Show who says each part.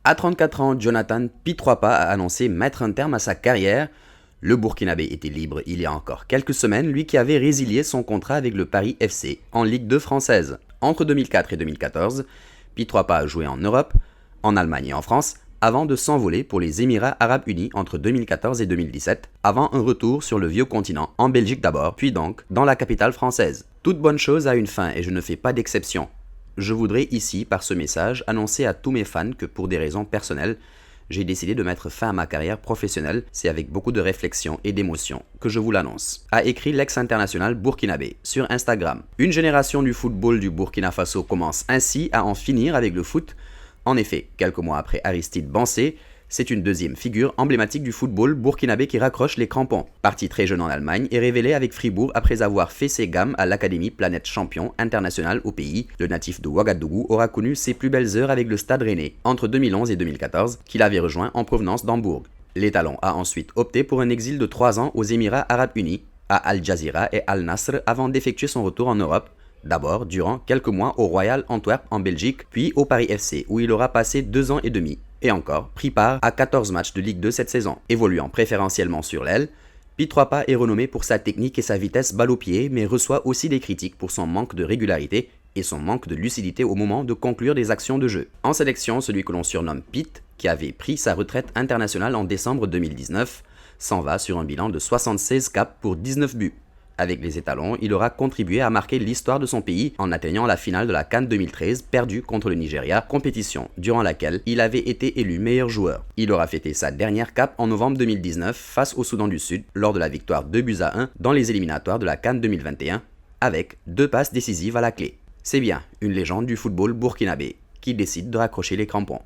Speaker 1: À 34 ans, Jonathan Pitroapa a annoncé mettre un terme à sa carrière. Le Burkinabé était libre il y a encore quelques semaines, lui qui avait résilié son contrat avec le Paris FC en Ligue 2 française. Entre 2004 et 2014, Pitroapa a joué en Europe, en Allemagne et en France, avant de s'envoler pour les Émirats Arabes Unis entre 2014 et 2017, avant un retour sur le vieux continent, en Belgique d'abord, puis donc dans la capitale française. Toute bonne chose a une fin et je ne fais pas d'exception. Je voudrais ici, par ce message, annoncer à tous mes fans que pour des raisons personnelles, j'ai décidé de mettre fin à ma carrière professionnelle, c'est avec beaucoup de réflexion et d'émotion que je vous l'annonce, a écrit l'ex-international burkinabé sur Instagram. Une génération du football du Burkina Faso commence ainsi à en finir avec le foot. En effet, quelques mois après Aristide Bansé, c'est une deuxième figure emblématique du football burkinabé qui raccroche les crampons. Parti très jeune en Allemagne et révélé avec Fribourg après avoir fait ses gammes à l'Académie Planète Champion international au pays, le natif de Ouagadougou aura connu ses plus belles heures avec le Stade Rennais entre 2011 et 2014, qu'il avait rejoint en provenance d'Hambourg. L'étalon a ensuite opté pour un exil de 3 ans aux Émirats Arabes Unis, à Al Jazeera et Al Nasr avant d'effectuer son retour en Europe. D'abord, durant quelques mois au Royal Antwerp en Belgique, puis au Paris FC où il aura passé 2 ans et demi. Et encore, pris part à 14 matchs de Ligue 2 cette saison. Évoluant préférentiellement sur l'aile, Pitroapa est renommé pour sa technique et sa vitesse balle au pied, mais reçoit aussi des critiques pour son manque de régularité et son manque de lucidité au moment de conclure des actions de jeu. En sélection, celui que l'on surnomme Pit, qui avait pris sa retraite internationale en décembre 2019, s'en va sur un bilan de 76 caps pour 19 buts. Avec les étalons, il aura contribué à marquer l'histoire de son pays en atteignant la finale de la CAN 2013 perdue contre le Nigeria, compétition durant laquelle il avait été élu meilleur joueur. Il aura fêté sa dernière cape en novembre 2019 face au Soudan du Sud lors de la victoire 2-1 dans les éliminatoires de la CAN 2021 avec 2 passes décisives à la clé. C'est bien une légende du football burkinabé qui décide de raccrocher les crampons.